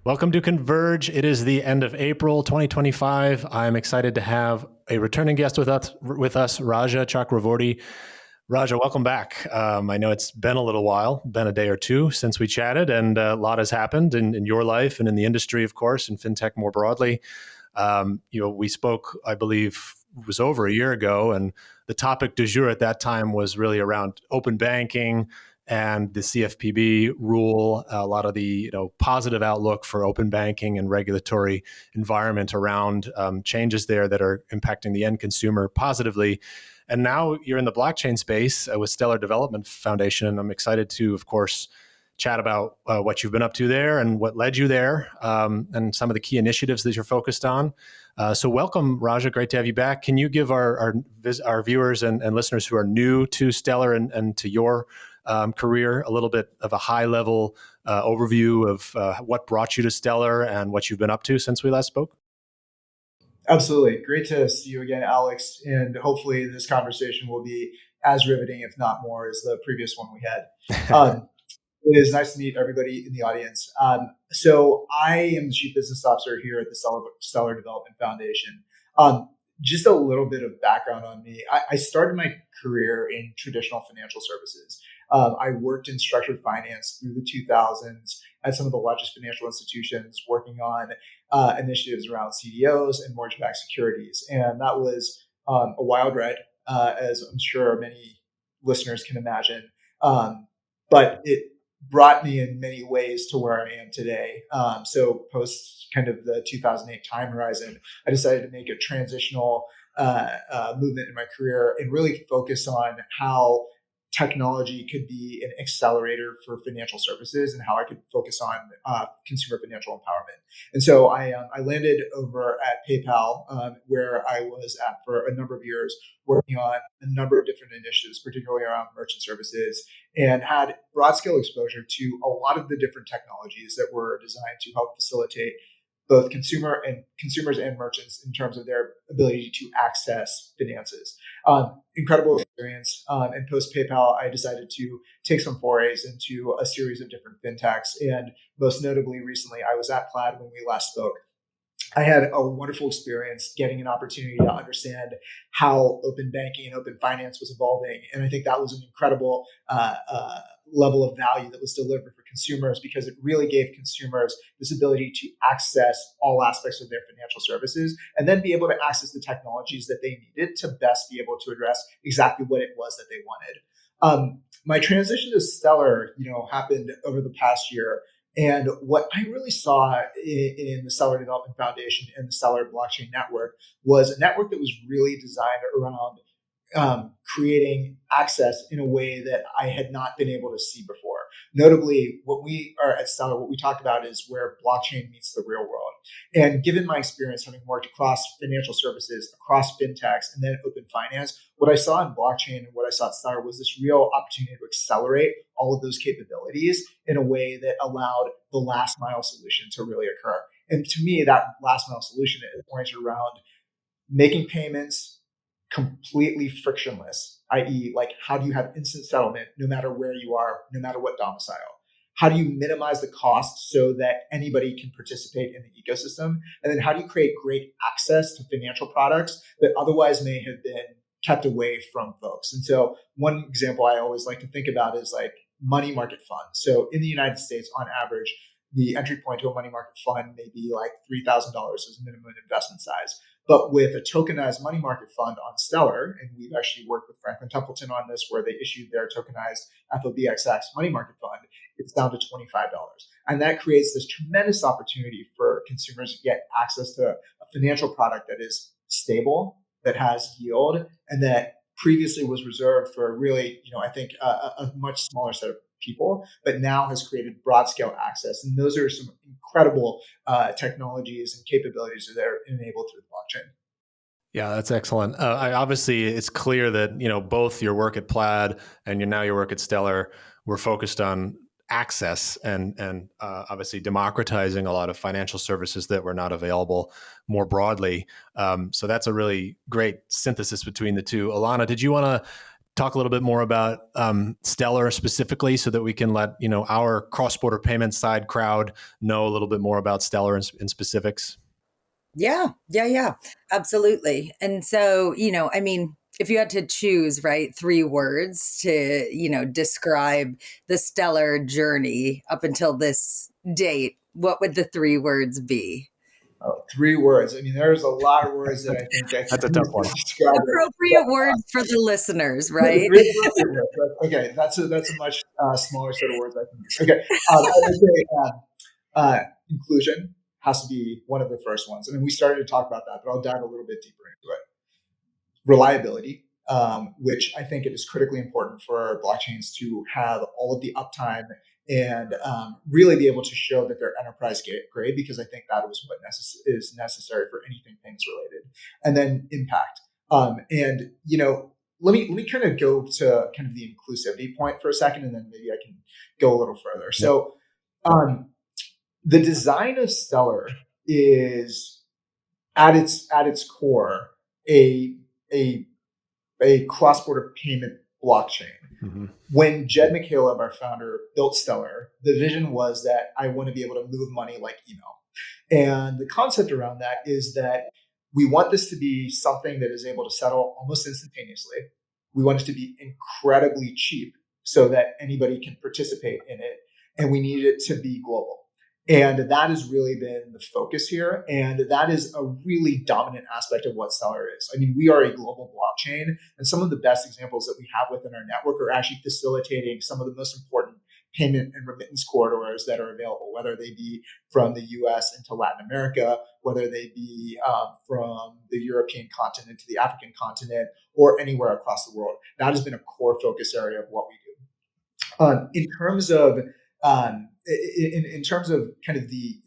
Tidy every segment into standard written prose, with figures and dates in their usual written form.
Welcome to Converge. It is the end of April 2025. I'm excited to have a returning guest with us, Raja Chakravorti. Raja, welcome back. I know it's been a little while, been a day or two since we chatted, and a lot has happened in your life and in the industry, of course, and fintech more broadly. We spoke, I believe, it was over a year ago, and the topic du jour at that time was really around open banking and the CFPB rule, a lot of the positive outlook for open banking and regulatory environment around changes there that are impacting the end consumer positively. And now you're in the blockchain space with Stellar Development Foundation, and I'm excited to, of course, chat about what you've been up to there and what led you there, and some of the key initiatives that you're focused on. So welcome, Raja. Great to have you back. Can you give our viewers and listeners who are new to Stellar and to your career a little bit of a high-level overview of what brought you to Stellar and what you've been up to since we last spoke? Absolutely. Great to see you again, Alex. And hopefully this conversation will be as riveting, if not more, as the previous one we had. It is nice to meet everybody in the audience. So I am the Chief Business Officer here at the Stellar Development Foundation. Just a little bit of background on me. I started my career in traditional financial services. I worked in structured finance through the 2000s at some of the largest financial institutions, working on initiatives around CDOs and mortgage-backed securities. And that was a wild ride, as I'm sure many listeners can imagine. But it brought me in many ways to where I am today. So post kind of the 2008 time horizon, I decided to make a transitional movement in my career and really focus on how technology could be an accelerator for financial services and how I could focus on consumer financial empowerment. And so I landed over at PayPal, where I was at for a number of years, working on a number of different initiatives, particularly around merchant services, and had broad scale exposure to a lot of the different technologies that were designed to help facilitate both consumers and merchants in terms of their ability to access finances. Incredible experience. And post PayPal, I decided to take some forays into a series of different fintechs. And most notably, recently, I was at Plaid when we last spoke. I had a wonderful experience getting an opportunity to understand how open banking and open finance was evolving. And I think that was an incredible level of value that was delivered for consumers, because it really gave consumers this ability to access all aspects of their financial services and then be able to access the technologies that they needed to best be able to address exactly what it was that they wanted. My transition to Stellar, happened over the past year. And what I really saw in the Stellar Development Foundation and the Stellar Blockchain Network was a network that was really designed around creating access in a way that I had not been able to see before. Notably, what we are at Stellar, what we talk about is where blockchain meets the real world. And given my experience having worked across financial services, across fintechs, and then open finance, what I saw in blockchain and what I saw at Stellar was this real opportunity to accelerate all of those capabilities in a way that allowed the last mile solution to really occur. And to me, that last mile solution is oriented around making payments completely frictionless, i.e., like, how do you have instant settlement no matter where you are, no matter what domicile? How do you minimize the cost so that anybody can participate in the ecosystem? And then how do you create great access to financial products that otherwise may have been kept away from folks? And so one example I always like to think about is like money market funds. So in the United States, on average, the entry point to a money market fund may be like $3,000 as a minimum investment size. But with a tokenized money market fund on Stellar, and we've actually worked with Franklin Templeton on this, where they issued their tokenized FOBXX money market fund, it's down to $25. And that creates this tremendous opportunity for consumers to get access to a financial product that is stable, that has yield, and that previously was reserved for really, I think a much smaller set of people, but now has created broad scale access. And those are some incredible technologies and capabilities that are enabled through the blockchain. Yeah, that's excellent. Obviously, it's clear that both your work at Plaid and your work at Stellar were focused on access and obviously democratizing a lot of financial services that were not available more broadly. So that's a really great synthesis between the two. Alana, did you want to talk a little bit more about Stellar specifically, so that we can let our cross-border payment side crowd know a little bit more about Stellar in specifics? Yeah, absolutely. And so, I mean, if you had to choose, right, three words to, describe the stellar journey up until this date, what would the three words be? Oh, three words. I mean, there's a lot of words that I think I That's a can tough use to one. describe it. Appropriate words for the listeners, The right? three appropriate words. Okay, that's a much smaller set of words I can use. Okay, I would say inclusion has to be one of the first ones. I mean, we started to talk about that, but I'll dive a little bit deeper into it. Reliability, which I think it is critically important for blockchains to have all of the uptime and really be able to show that they're enterprise grade, because I think that was what is necessary for anything payments related. And then impact. And let me kind of go to kind of the inclusivity point for a second, and then maybe I can go a little further. Yep. So the design of Stellar is at its core a a a cross-border payment blockchain. Mm-hmm. When Jed McCaleb, our founder, built Stellar, the vision was that I want to be able to move money like email. And the concept around that is that we want this to be something that is able to settle almost instantaneously. We want it to be incredibly cheap so that anybody can participate in it. And we need it to be global. And that has really been the focus here. And that is a really dominant aspect of what Stellar is. I mean, we are a global blockchain, and some of the best examples that we have within our network are actually facilitating some of the most important payment and remittance corridors that are available, whether they be from the US into Latin America, whether they be from the European continent to the African continent, or anywhere across the world. That has been a core focus area of what we do. In terms of kind of the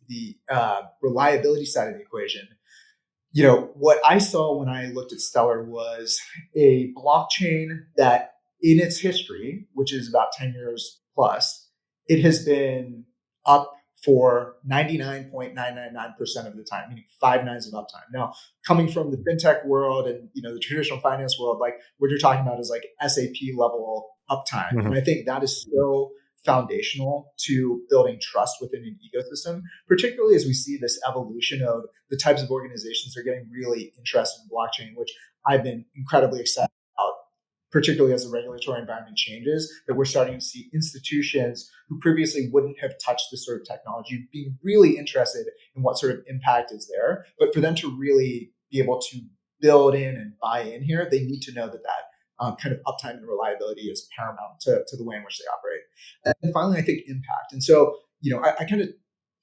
reliability side of the equation, what I saw when I looked at Stellar was a blockchain that, in its history, which is about 10 years plus, it has been up for 99.999% of the time, meaning 5 nines of uptime. Now, coming from the fintech world and the traditional finance world, like what you're talking about is like SAP level uptime. Mm-hmm. And I think that is so foundational to building trust within an ecosystem, particularly as we see this evolution of the types of organizations that are getting really interested in blockchain, which I've been incredibly excited about, particularly as the regulatory environment changes, that we're starting to see institutions who previously wouldn't have touched this sort of technology being really interested in what sort of impact is there. But for them to really be able to build in and buy in here, they need to know that kind of uptime and reliability is paramount to the way in which they operate. And finally, I think impact. And so, I kind of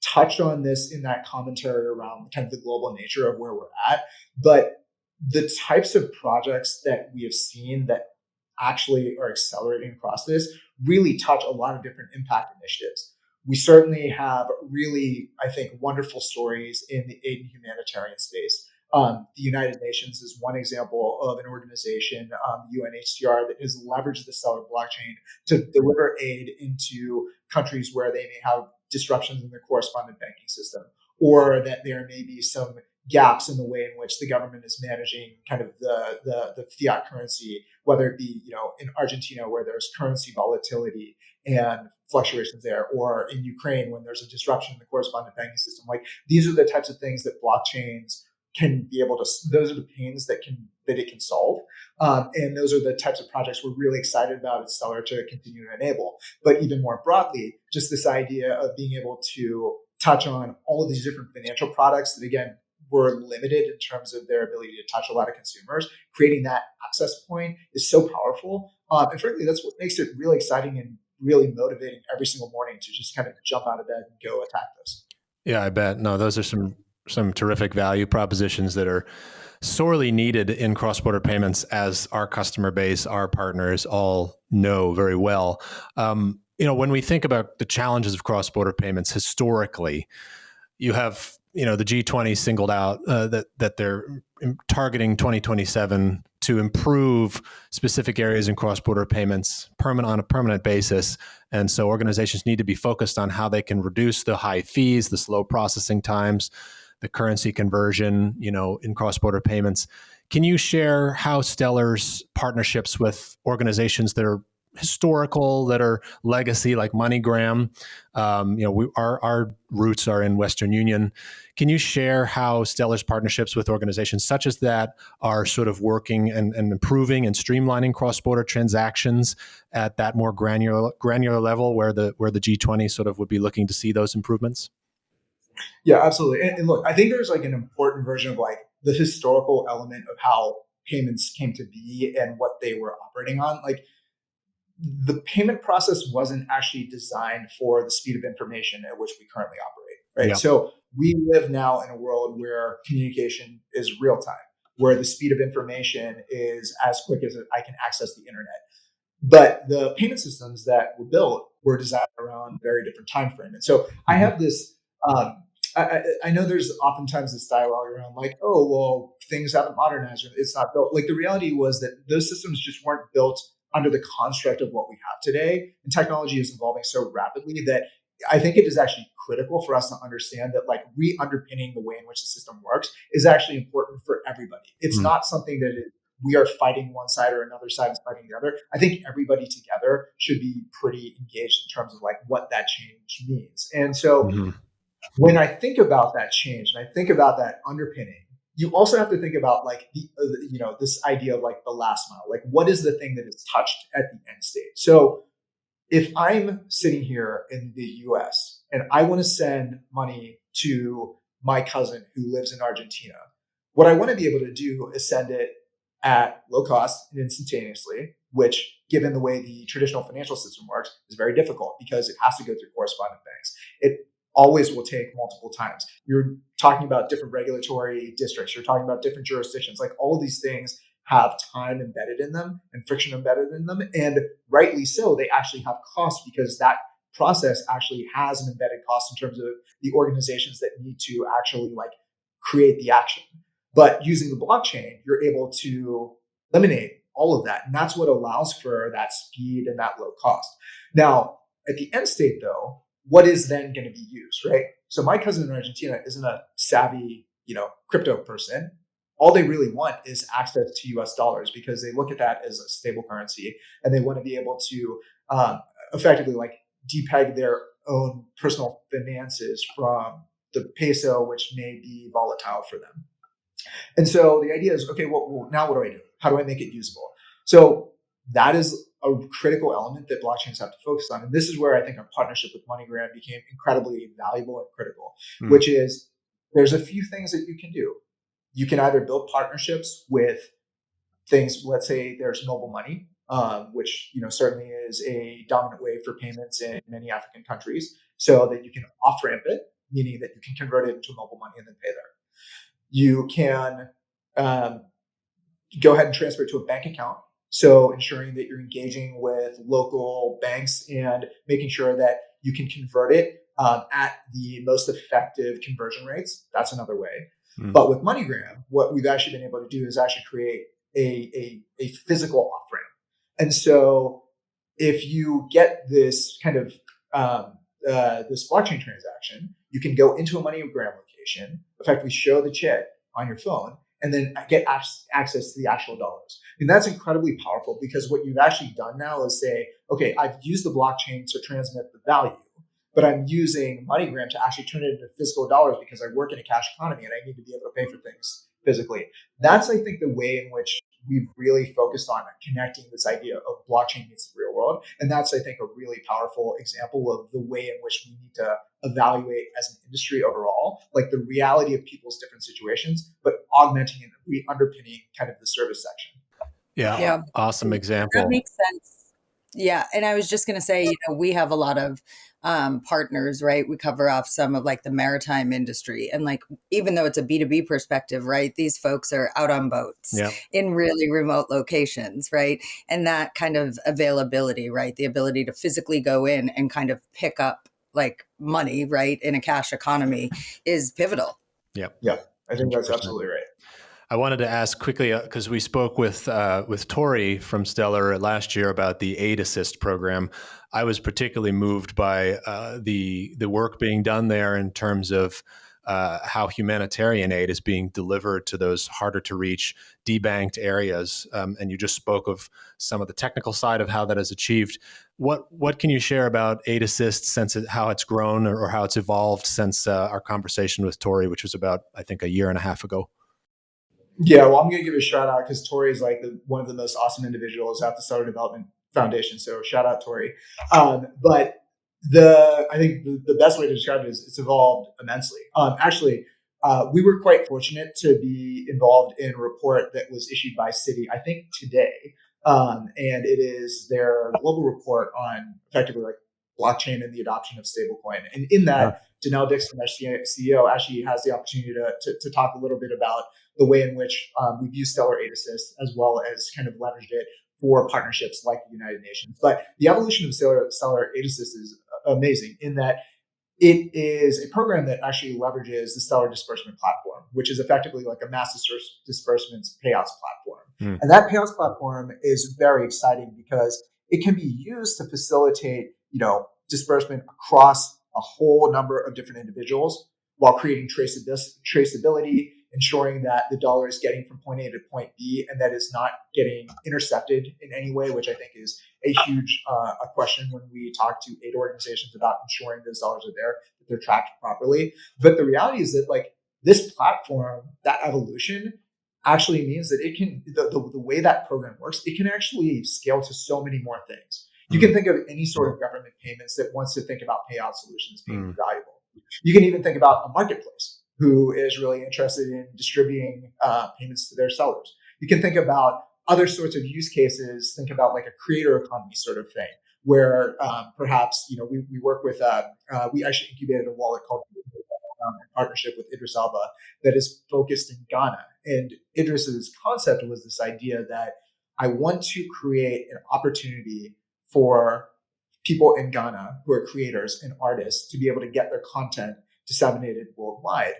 touched on this in that commentary around kind of the global nature of where we're at, but the types of projects that we have seen that actually are accelerating across this really touch a lot of different impact initiatives. We certainly have really, I think, wonderful stories in the aid and humanitarian space. The United Nations is one example of an organization, UNHCR, that has leveraged the Stellar blockchain to deliver aid into countries where they may have disruptions in their correspondent banking system, or that there may be some gaps in the way in which the government is managing kind of the fiat currency, whether it be in Argentina where there's currency volatility and fluctuations there, or in Ukraine when there's a disruption in the correspondent banking system. Like, these are the types of things that blockchains can be able to, those are the pains that it can solve. And those are the types of projects we're really excited about at Stellar to continue to enable. But even more broadly, just this idea of being able to touch on all of these different financial products that, again, were limited in terms of their ability to touch a lot of consumers. Creating that access point is so powerful. And frankly, that's what makes it really exciting and really motivating every single morning to just kind of jump out of bed and go attack this. Yeah, I bet. No, those are some terrific value propositions that are sorely needed in cross-border payments, as our customer base, our partners all know very well. When we think about the challenges of cross-border payments historically, you have the G20 singled out that they're targeting 2027 to improve specific areas in cross-border payments on a permanent basis. And so organizations need to be focused on how they can reduce the high fees, the slow processing times, the currency conversion, in cross-border payments. Can you share how Stellar's partnerships with organizations that are historical, that are legacy, like MoneyGram? Our roots are in Western Union. Can you share how Stellar's partnerships with organizations such as that are sort of working and improving and streamlining cross-border transactions at that more granular level, where the G20 sort of would be looking to see those improvements? Yeah, absolutely. And look, I think there's like an important version of like the historical element of how payments came to be and what they were operating on. Like the payment process wasn't actually designed for the speed of information at which we currently operate, right? Yeah. So we live now in a world where communication is real time, where the speed of information is as quick as I can access the internet. But the payment systems that were built were designed around a very different time frame. And so I have this. Um, I know there's oftentimes this dialogue around like, oh, well, things haven't modernized, or it's not built. Like the reality was that those systems just weren't built under the construct of what we have today. And technology is evolving so rapidly that I think it is actually critical for us to understand that like re-underpinning the way in which the system works is actually important for everybody. It's not something that we are fighting one side or another side is fighting the other. I think everybody together should be pretty engaged in terms of like what that change means. And so when I think about that change and I think about that underpinning, you also have to think about like this idea of like the last mile. Like what is the thing that is touched at the end state? So if I'm sitting here in the US and I want to send money to my cousin who lives in Argentina, what I want to be able to do is send it at low cost and instantaneously, which given the way the traditional financial system works is very difficult because it has to go through correspondent banks. It always will take multiple times. You're talking about different regulatory districts. You're talking about different jurisdictions. Like all of these things have time embedded in them and friction embedded in them. And rightly so, they actually have costs because that process actually has an embedded cost in terms of the organizations that need to actually like create the action. But using the blockchain, you're able to eliminate all of that. And that's what allows for that speed and that low cost. Now, at the end state though, what is then going to be used, right? So my cousin in Argentina isn't a savvy, crypto person. All they really want is access to US dollars because they look at that as a stable currency and they want to be able to effectively like depeg their own personal finances from the peso, which may be volatile for them. And so the idea is, okay, well, now what do I do? How do I make it usable? So that is a critical element that blockchains have to focus on. And this is where I think our partnership with MoneyGram became incredibly valuable and critical, which is there's a few things that you can do. You can either build partnerships with things, let's say there's mobile money, which certainly is a dominant way for payments in many African countries, so that you can off-ramp it, meaning that you can convert it into mobile money and then pay there. You can go ahead and transfer it to a bank account. So ensuring that you're engaging with local banks and making sure that you can convert it at the most effective conversion rates. That's another way. But with MoneyGram, what we've actually been able to do is actually create a physical off-ramp. And so if you get this kind of this blockchain transaction, you can go into a MoneyGram location, effectively show the chip on your phone, and then get access to the actual dollars. And that's incredibly powerful because what you've actually done now is say, okay, I've used the blockchain to transmit the value, but I'm using MoneyGram to actually turn it into physical dollars because I work in a cash economy and I need to be able to pay for things physically. That's, I think, the way in which we've really focused on connecting this idea of blockchain meets the real world. And that's, I think, a really powerful example of the way in which we need to evaluate as an industry overall, like the reality of people's different situations, but augmenting and underpinning kind of the service section. Yeah. Awesome example. That makes sense. Yeah. And I was just going to say, we have a lot of partners, right? We cover off some of like the maritime industry. And like, even though it's a B2B perspective, right? These folks are out on boats in really remote locations, right? And that kind of availability, right? The ability to physically go in and kind of pick up like money, right? In a cash economy is pivotal. Yeah. I think that's absolutely right. I wanted to ask quickly, because we spoke with Tori from Stellar last year about the Aid Assist program. I was particularly moved by the work being done there in terms of how humanitarian aid is being delivered to those harder to reach, debanked areas. And you just spoke of some of the technical side of how that is achieved. What can you share about Aid Assist, since how it's grown or how it's evolved since our conversation with Tori, which was about, I think, a year and a half ago? Yeah, well, I'm going to give a shout out because Tori is like one of the most awesome individuals at the Stellar Development Foundation. So shout out Tori. But I think the best way to describe it is it's evolved immensely. Actually, we were quite fortunate to be involved in a report that was issued by Citi, I think today, and it is their global report on effectively like blockchain and the adoption of stablecoin. And in that, Danelle Dixon, our CEO, actually has the opportunity to talk a little bit about the way in which we've used Stellar Aid Assist as well as kind of leveraged it for partnerships like the United Nations. But the evolution of Stellar Aid Assist is amazing in that it is a program that actually leverages the Stellar Disbursement Platform, which is effectively like a mass disbursements payouts platform. And that payouts platform is very exciting because it can be used to facilitate, disbursement across a whole number of different individuals while creating traceability, ensuring that the dollar is getting from point A to point B and that is not getting intercepted in any way, which I think is a huge a question when we talk to aid organizations about ensuring those dollars are there, that they're tracked properly. But the reality is that like this platform, that evolution actually means that it can, the way that program works, it can actually scale to so many more things. You can think of any sort of government payments that wants to think about payout solutions being valuable. You can even think about a marketplace who is really interested in distributing payments to their sellers. You can think about other sorts of use cases. Think about like a creator economy sort of thing, where perhaps we work with we actually incubated a wallet called in partnership with Idris Alba that is focused in Ghana. And Idris's concept was this idea that I want to create an opportunity for people in Ghana who are creators and artists to be able to get their content disseminated worldwide.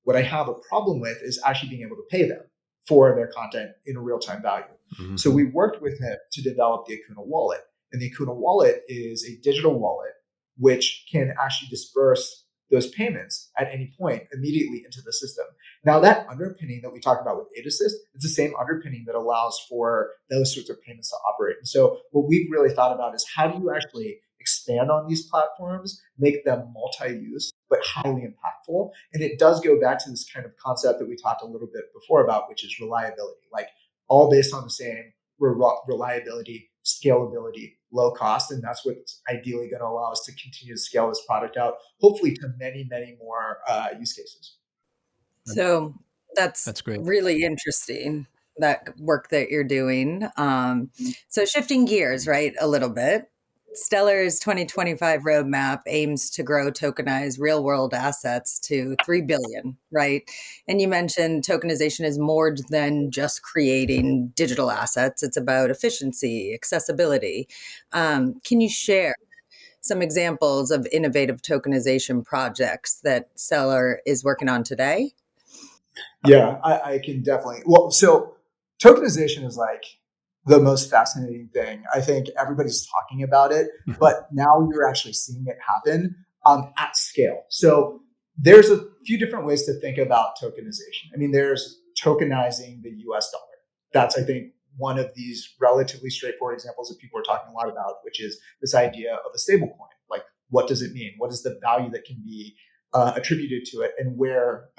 What I have a problem with is actually being able to pay them for their content in a real-time value. Mm-hmm. So we worked with him to develop the Akuna wallet. And the Akuna wallet is a digital wallet which can actually disperse those payments at any point immediately into the system. Now, that underpinning that we talked about with Aid Assist, it's the same underpinning that allows for those sorts of payments to operate. And so what we've really thought about is how do you actually expand on these platforms, make them multi-use, but highly impactful. And it does go back to this kind of concept that we talked a little bit before about, which is reliability, like all based on the same reliability, scalability, low cost. And that's what's ideally going to allow us to continue to scale this product out, hopefully to many, many more use cases. So that's great. Really interesting, that work that you're doing. So shifting gears, right, a little bit. Stellar's 2025 roadmap aims to grow tokenized real-world assets to 3 billion, right? And you mentioned tokenization is more than just creating digital assets. It's about efficiency, accessibility. Can you share some examples of innovative tokenization projects that Stellar is working on today? Yeah, I can definitely. Well, so tokenization is like the most fascinating thing. I think everybody's talking about it, but now you're actually seeing it happen at scale. So there's a few different ways to think about tokenization. I mean, there's tokenizing the US dollar. That's, I think, one of these relatively straightforward examples that people are talking a lot about, which is this idea of a stablecoin. Like, what does it mean? What is the value that can be attributed to it, and where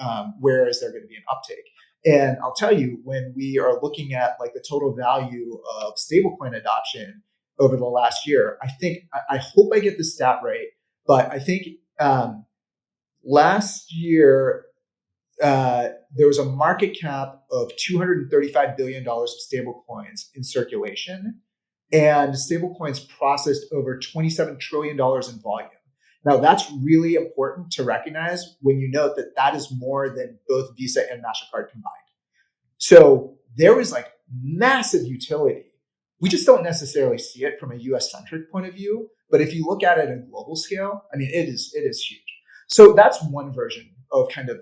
is there going to be an uptake? And I'll tell you, when we are looking at like the total value of stablecoin adoption over the last year, I hope I get the stat right, but I think last year there was a market cap of $235 billion of stablecoins in circulation, and stablecoins processed over $27 trillion in volume. Now, that's really important to recognize when you note that that is more than both Visa and MasterCard combined. So there is like massive utility. We just don't necessarily see it from a US-centric point of view. But if you look at it at a global scale, I mean, it is huge. So that's one version of kind of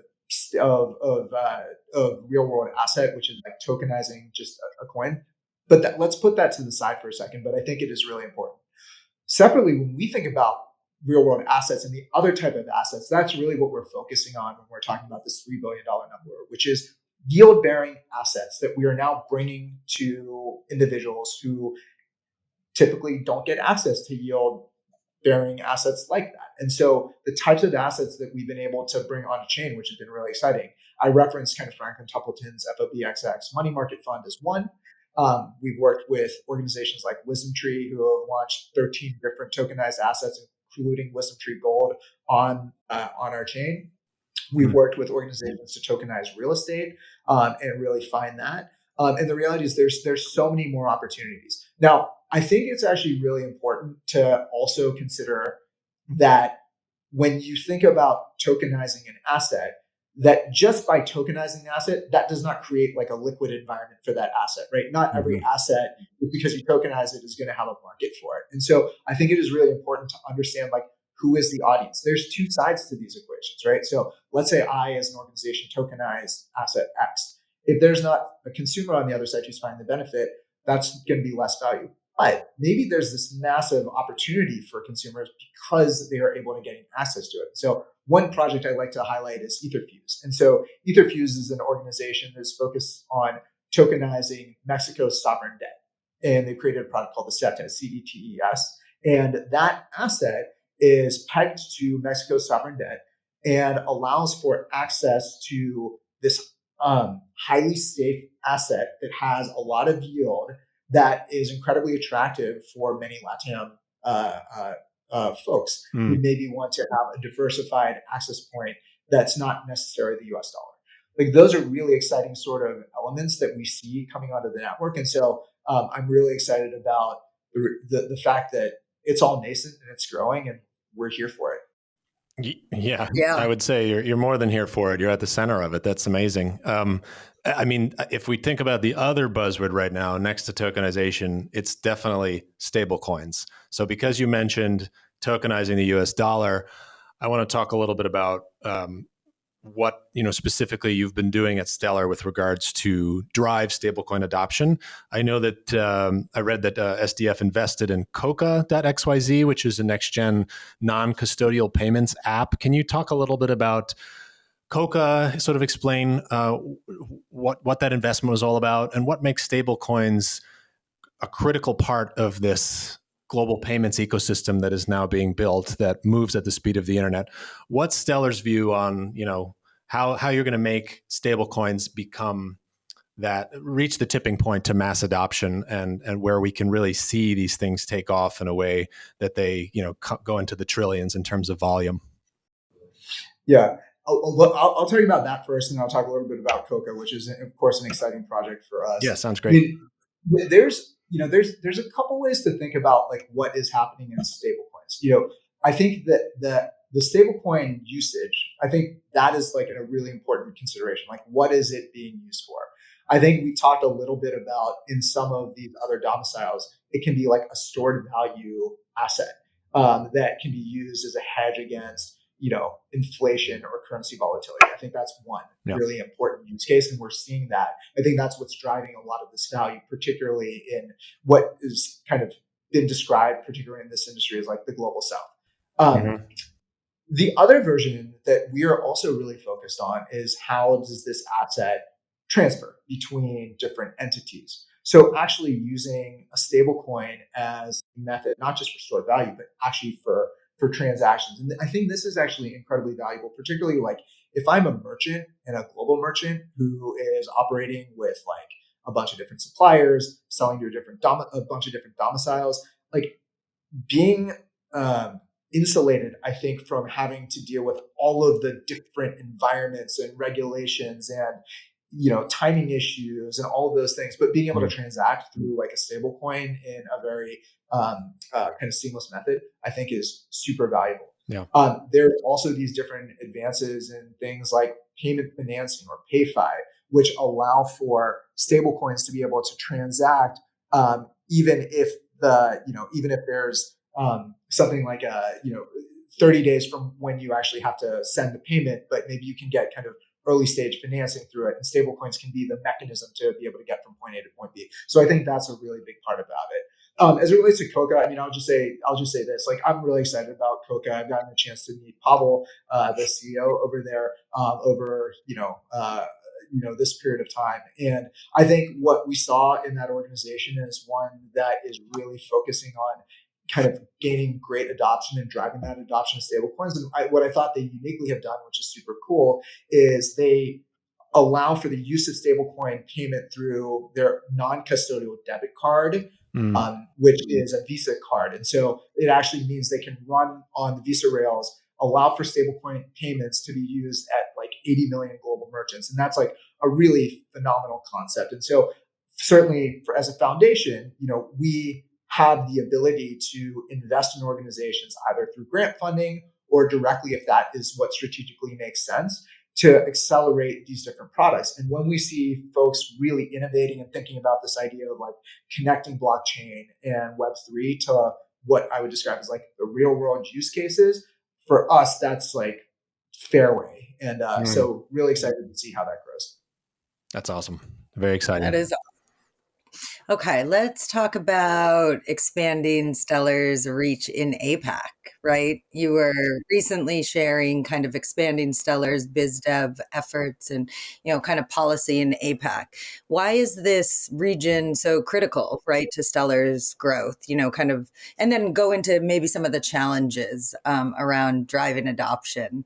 real world asset, which is like tokenizing just a coin. But let's put that to the side for a second. But I think it is really important. Separately, when we think about real world assets and the other type of assets, that's really what we're focusing on when we're talking about this $3 billion number, which is yield bearing assets that we are now bringing to individuals who typically don't get access to yield bearing assets like that. And so the types of assets that we've been able to bring on chain, which has been really exciting. I referenced kind of Franklin Templeton's FOBXX money market fund as one. We've worked with organizations like Wisdom Tree, who have launched 13 different tokenized assets, including Wisdom Tree Gold, on our chain. We've worked with organizations to tokenize real estate and really find that. And the reality is there's so many more opportunities. Now, I think it's actually really important to also consider that when you think about tokenizing an asset, that just by tokenizing the asset, that does not create like a liquid environment for that asset, right? Not every asset, because you tokenize it, is going to have a market for it. And so I think it is really important to understand like who is the audience. There's two sides to these equations, right? So let's say I, as an organization, tokenize asset X. If there's not a consumer on the other side who's finding the benefit, that's going to be less value. But maybe there's this massive opportunity for consumers because they are able to get access to it. So one project I'd like to highlight is Etherfuse. And so Etherfuse is an organization that's focused on tokenizing Mexico's sovereign debt. And they created a product called the CETES, CETES. And that asset is pegged to Mexico's sovereign debt and allows for access to this highly safe asset that has a lot of yield that is incredibly attractive for many LATAM folks who maybe want to have a diversified access point that's not necessarily the US dollar. Like those are really exciting sort of elements that we see coming onto the network. And so I'm really excited about the fact that it's all nascent and it's growing and we're here for it. Yeah, I would say you're more than here for it. You're at the center of it. That's amazing. I mean, if we think about the other buzzword right now, next to tokenization, it's definitely stablecoins. So because you mentioned tokenizing the US dollar, I want to talk a little bit about what specifically you've been doing at Stellar with regards to drive stablecoin adoption. I know that I read that SDF invested in Coca.xyz, which is a next-gen non-custodial payments app. Can you talk a little bit about Coca, sort of explain what that investment was all about and what makes stablecoins a critical part of this global payments ecosystem that is now being built that moves at the speed of the internet? What's Stellar's view on, how you're going to make stablecoins become that, reach the tipping point to mass adoption and where we can really see these things take off in a way that they, go into the trillions in terms of volume? Yeah. I'll tell you about that first, and I'll talk a little bit about Coca, which is, of course, an exciting project for us. Yeah, sounds great. I mean, there's a couple ways to think about like what is happening in stablecoins. I think that the stablecoin usage, I think that is like a really important consideration. Like, what is it being used for? I think we talked a little bit about in some of these other domiciles, it can be like a stored value asset that can be used as a hedge against inflation or currency volatility. I think that's one really important use case. And we're seeing that. I think that's what's driving a lot of this value, particularly in what is kind of been described, particularly in this industry, as like the global south. The other version that we are also really focused on is how does this asset transfer between different entities? So actually using a stablecoin as a method, not just for stored value, but actually for transactions. And I think this is actually incredibly valuable, particularly like if I'm a merchant and a global merchant who is operating with like a bunch of different suppliers, selling to a bunch of different domiciles, like being insulated, I think, from having to deal with all of the different environments and regulations and timing issues and all of those things, but being able to transact through like a stable coin in a very kind of seamless method, I think is super valuable. Yeah. There are also these different advances in things like payment financing or PayFi, which allow for stable coins to be able to transact even if there's something like 30 days from when you actually have to send the payment, but maybe you can get kind of early stage financing through it, and stablecoins can be the mechanism to be able to get from point A to point B. So I think that's a really big part about it. As it relates to Coca, I mean, I'll just say this. Like, I'm really excited about Coca. I've gotten a chance to meet Pavel, the CEO over there, over this period of time, and I think what we saw in that organization is one that is really focusing on kind of gaining great adoption and driving that adoption of stablecoins. And what I thought they uniquely have done, which is super cool, is they allow for the use of stablecoin payment through their non-custodial debit card, which is a Visa card. And so it actually means they can run on the Visa rails, allow for stablecoin payments to be used at like 80 million global merchants. And that's like a really phenomenal concept. And so certainly as a foundation, we have the ability to invest in organizations either through grant funding or directly, if that is what strategically makes sense, to accelerate these different products. And when we see folks really innovating and thinking about this idea of like connecting blockchain and Web3 to what I would describe as like the real world use cases, for us, that's like fairway. And so really excited to see how that grows. That's awesome. Very exciting. That is awesome. Okay, let's talk about expanding Stellar's reach in APAC, right? You were recently sharing kind of expanding Stellar's biz dev efforts and, kind of policy in APAC. Why is this region so critical, right, to Stellar's growth, and then go into maybe some of the challenges around driving adoption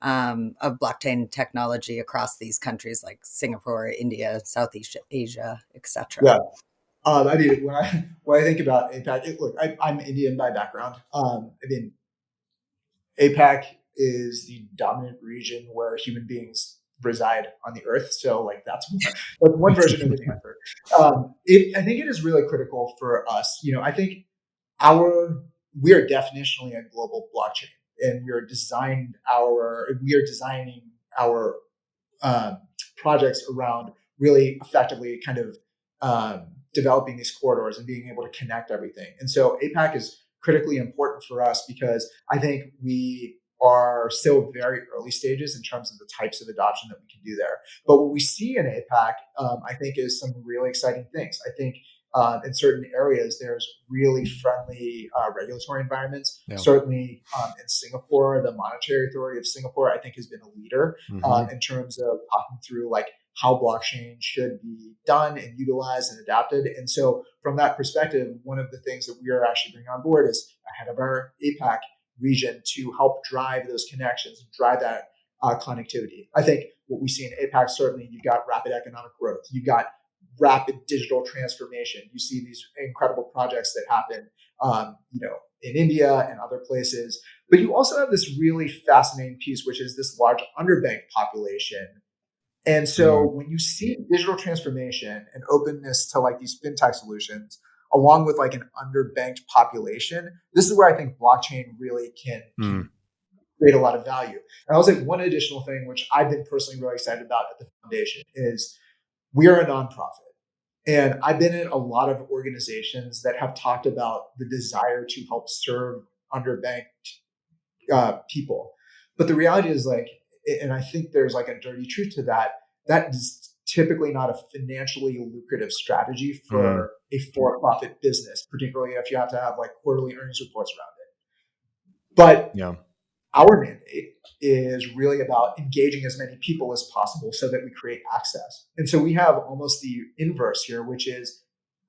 of blockchain technology across these countries like Singapore, India, Southeast Asia, etc. Yeah. I mean, when I think about APAC, look, I'm Indian by background. I mean, APAC is the dominant region where human beings reside on the earth. So like that's one version of the answer. I think it is really critical for us. I think we are definitionally a global blockchain, and we are designing our projects around really effectively kind of developing these corridors and being able to connect everything. And so APAC is critically important for us because I think we are still very early stages in terms of the types of adoption that we can do there. But what we see in APAC, I think, is some really exciting things. I think in certain areas, there's really friendly regulatory environments. Yeah. Certainly in Singapore, the Monetary Authority of Singapore, I think, has been a leader in terms of talking through like how blockchain should be done and utilized and adapted. And so from that perspective, one of the things that we are actually bringing on board is ahead of our APAC region to help drive those connections and drive that connectivity. I think what we see in APAC, certainly you've got rapid economic growth. You've got rapid digital transformation. You see these incredible projects that happen, in India and other places. But you also have this really fascinating piece, which is this large underbanked population. And so when you see digital transformation and openness to like these fintech solutions, along with like an underbanked population, this is where I think blockchain really can create a lot of value. And I'll say one additional thing, which I've been personally really excited about at the foundation, is we are a nonprofit. And I've been in a lot of organizations that have talked about the desire to help serve underbanked people. But the reality is like, and I think there's like a dirty truth to that is typically not a financially lucrative strategy for a for-profit business, particularly if you have to have like quarterly earnings reports around it. But our mandate is really about engaging as many people as possible so that we create access. And so we have almost the inverse here, which is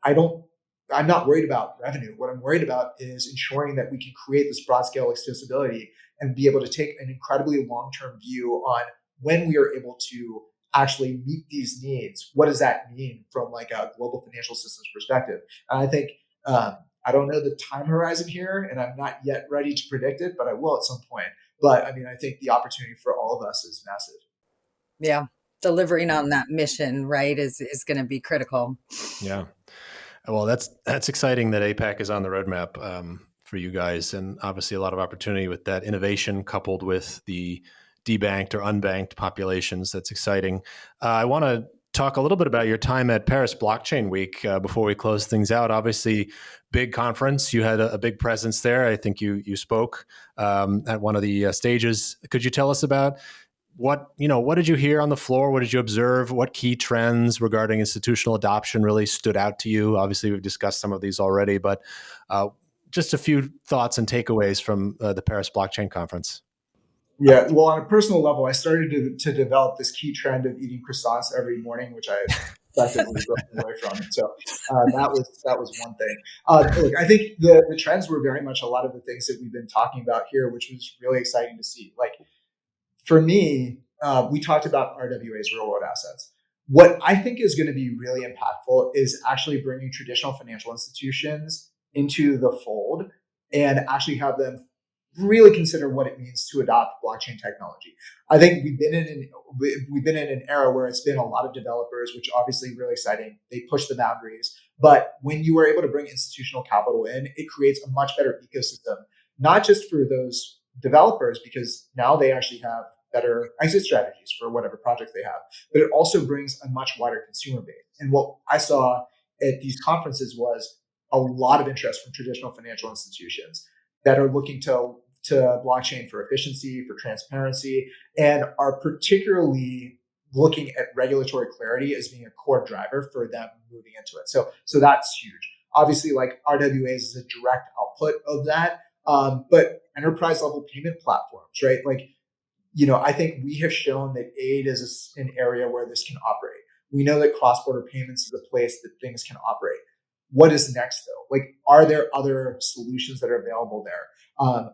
I'm not worried about revenue. What I'm worried about is ensuring that we can create this broad scale accessibility and be able to take an incredibly long-term view on when we are able to actually meet these needs. What does that mean from like a global financial systems perspective? And I think, I don't know the time horizon here, and I'm not yet ready to predict it, but I will at some point. But I mean, I think the opportunity for all of us is massive. Yeah. Delivering on that mission, right, is going to be critical. Yeah. Well, that's exciting that APAC is on the roadmap for you guys, and obviously a lot of opportunity with that innovation coupled with the debanked or unbanked populations. That's exciting. I want to talk a little bit about your time at Paris Blockchain Week before we close things out. Obviously, big conference. You had a big presence there. I think you spoke at one of the stages. Could you tell us about what did you hear on the floor? What did you observe? What key trends regarding institutional adoption really stood out to you? Obviously, we've discussed some of these already, but just a few thoughts and takeaways from the Paris Blockchain Conference. Yeah, well, on a personal level, I started to develop this key trend of eating croissants every morning, which I effectively broke away from. And so that was one thing. Look, I think the trends were very much a lot of the things that we've been talking about here, which was really exciting to see. Like for me, we talked about RWA's real world assets. What I think is going to be really impactful is actually bringing traditional financial institutions into the fold and actually have them really consider what it means to adopt blockchain technology. I think we've been in an era where it's been a lot of developers, which obviously really exciting. They push the boundaries, but when you are able to bring institutional capital in, it creates a much better ecosystem, not just for those developers, because now they actually have better exit strategies for whatever project they have, but it also brings a much wider consumer base. And what I saw at these conferences was a lot of interest from traditional financial institutions that are looking to blockchain for efficiency, for transparency, and are particularly looking at regulatory clarity as being a core driver for them moving into it. So that's huge. Obviously, like RWAs is a direct output of that, but enterprise level payment platforms, right? Like, I think we have shown that aid is an area where this can operate. We know that cross-border payments is a place that things can operate. What is next, though? Like, are there other solutions that are available there?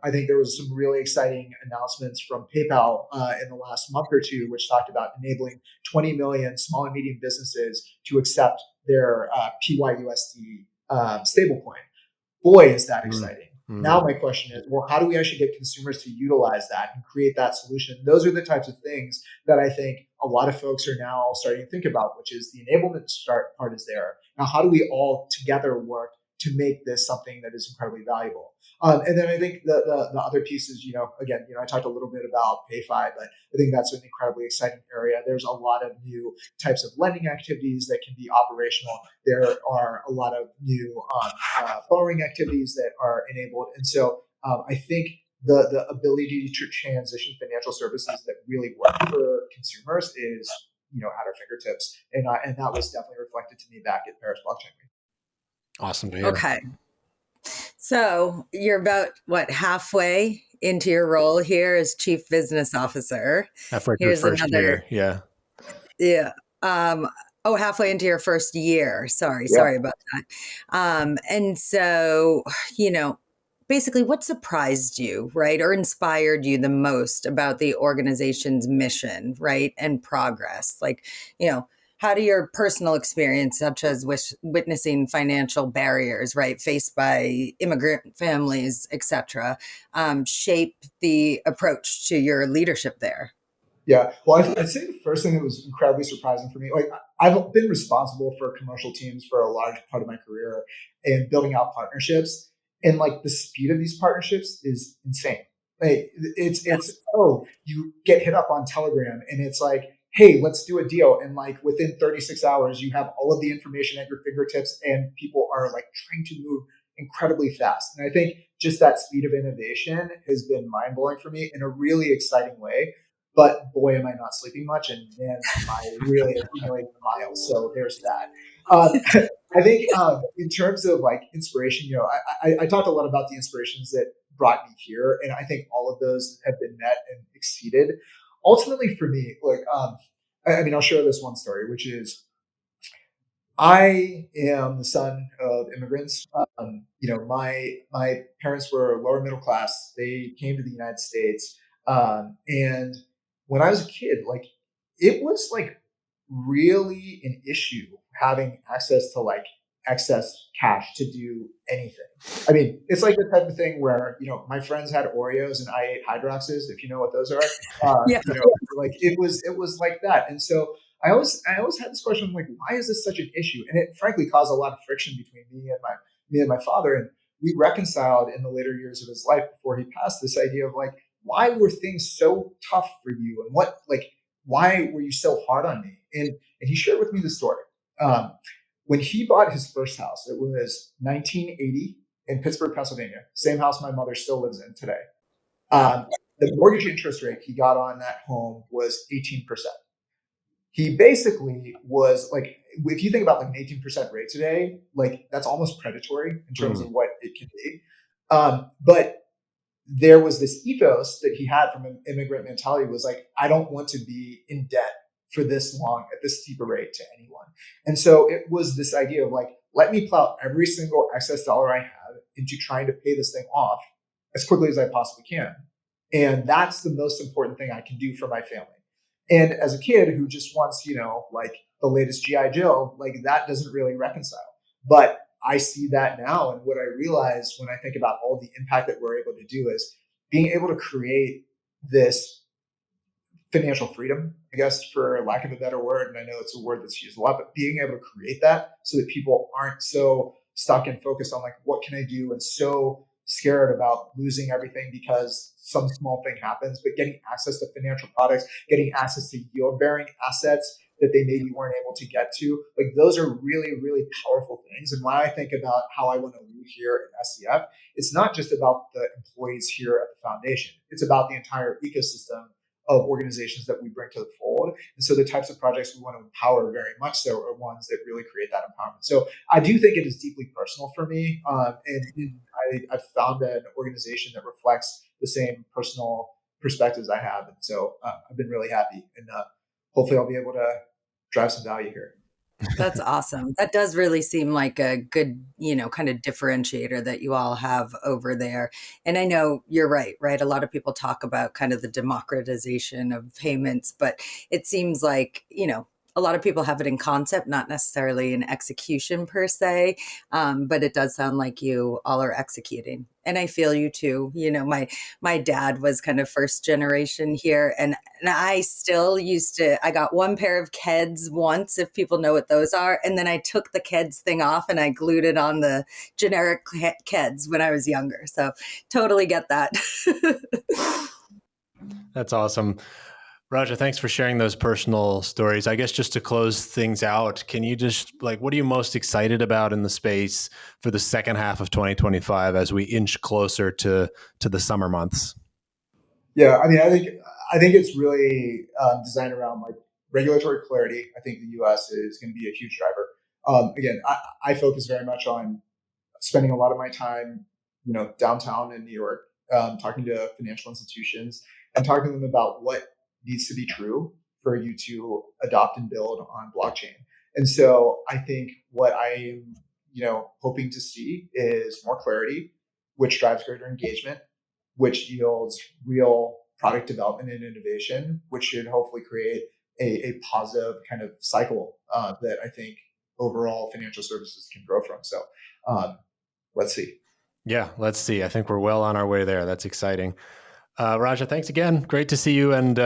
I think there was some really exciting announcements from PayPal in the last month or two, which talked about enabling 20 million small and medium businesses to accept their PYUSD stablecoin. Boy, is that exciting. Now my question is, well, how do we actually get consumers to utilize that and create that solution? Those are the types of things that I think a lot of folks are now starting to think about, which is the enablement start part is there. Now, how do we all together work to make this something that is incredibly valuable? And then I think the other piece is, again, I talked a little bit about PayFi, but I think that's an incredibly exciting area. There's a lot of new types of lending activities that can be operational. There are a lot of new borrowing activities that are enabled. And so I think the ability to transition financial services that really work for consumers is, at our fingertips. And that was definitely reflected to me back at Paris Blockchain Week. Awesome to hear. Okay. So you're about, halfway into your role here as Chief Business Officer. Halfway through first year, yeah. Yeah. Halfway into your first year. Sorry about that. And so, basically what surprised you, right, or inspired you the most about the organization's mission, right, and progress? Like, how do your personal experience, such as witnessing financial barriers, right, faced by immigrant families, etc., shape the approach to your leadership there? Yeah, well, I'd say the first thing that was incredibly surprising for me, like I've been responsible for commercial teams for a large part of my career and building out partnerships, and like the speed of these partnerships is insane. Like it's you get hit up on Telegram and it's like, hey, let's do a deal, and like within 36 hours you have all of the information at your fingertips, and people are like trying to move incredibly fast. And I think just that speed of innovation has been mind blowing for me in a really exciting way. But boy, am I not sleeping much, and man, am I really accumulating miles. So there's that. I think in terms of like inspiration, I talked a lot about the inspirations that brought me here, and I think all of those have been met and exceeded. Ultimately, for me, like I'll share this one story, which is I am the son of immigrants. My parents were lower middle class. They came to the United States, and when I was a kid, like it was like really an issue having access to like excess cash to do anything. I mean, it's like the type of thing where my friends had Oreos and I ate Hydroxes, if you know what those are. Yeah. Like it was like that, and so. I always had this question, like, why is this such an issue? And it frankly caused a lot of friction between me and my father. And we reconciled in the later years of his life before he passed this idea of like, why were things so tough for you? And why were you so hard on me? And he shared with me the story. When he bought his first house, it was 1980 in Pittsburgh, Pennsylvania, same house my mother still lives in today. the mortgage interest rate he got on that home was 18%. He basically was like, if you think about like an 18% rate today, like that's almost predatory in terms of what it can be. But there was this ethos that he had from an immigrant mentality was like, I don't want to be in debt for this long at this steep a rate to anyone. And so it was this idea of like, let me plow every single excess dollar I have into trying to pay this thing off as quickly as I possibly can. And that's the most important thing I can do for my family. And as a kid who just wants, like the latest G.I. Joe, like that doesn't really reconcile. But I see that now. And what I realize when I think about all the impact that we're able to do is being able to create this financial freedom, I guess, for lack of a better word. And I know it's a word that's used a lot, but being able to create that so that people aren't so stuck and focused on like, what can I do? And so scared about losing everything because some small thing happens, but getting access to financial products, getting access to yield bearing assets that they maybe weren't able to get to. Like those are really, really powerful things. And when I think about how I want to lead here at SCF, it's not just about the employees here at the foundation. It's about the entire ecosystem of organizations that we bring to the fold. And so the types of projects we want to empower very much so are ones that really create that empowerment. So I do think it is deeply personal for me. And I've found an organization that reflects the same personal perspectives I have. And so I've been really happy, and hopefully I'll be able to drive some value here. That's awesome. That does really seem like a good, kind of differentiator that you all have over there. And I know you're right? A lot of people talk about kind of the democratization of payments, but it seems like, a lot of people have it in concept, not necessarily in execution per se. But it does sound like you all are executing. And I feel you too. My dad was kind of first generation here, and I still I got one pair of Keds once, if people know what those are. And then I took the Keds thing off and I glued it on the generic Keds when I was younger. So totally get that. That's awesome. Raja, thanks for sharing those personal stories. I guess just to close things out, can you just what are you most excited about in the space for the second half of 2025 as we inch closer to the summer months? Yeah, I mean, I think it's really designed around like regulatory clarity. I think the U.S. is going to be a huge driver. Again, I focus very much on spending a lot of my time, downtown in New York, talking to financial institutions and talking to them about what needs to be true for you to adopt and build on blockchain. And so I think what I am, hoping to see is more clarity, which drives greater engagement, which yields real product development and innovation, which should hopefully create a positive kind of cycle that I think overall financial services can grow from. So let's see. Yeah, let's see. I think we're well on our way there. That's exciting. Raja, thanks again. Great to see you, and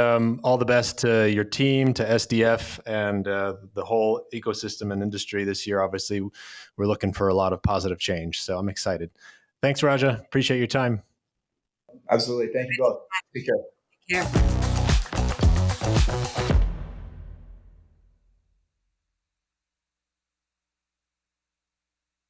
all the best to your team, to SDF, and the whole ecosystem and industry this year. Obviously, we're looking for a lot of positive change, so I'm excited. Thanks, Raja. Appreciate your time. Absolutely. Thank you both. Take care. Take care.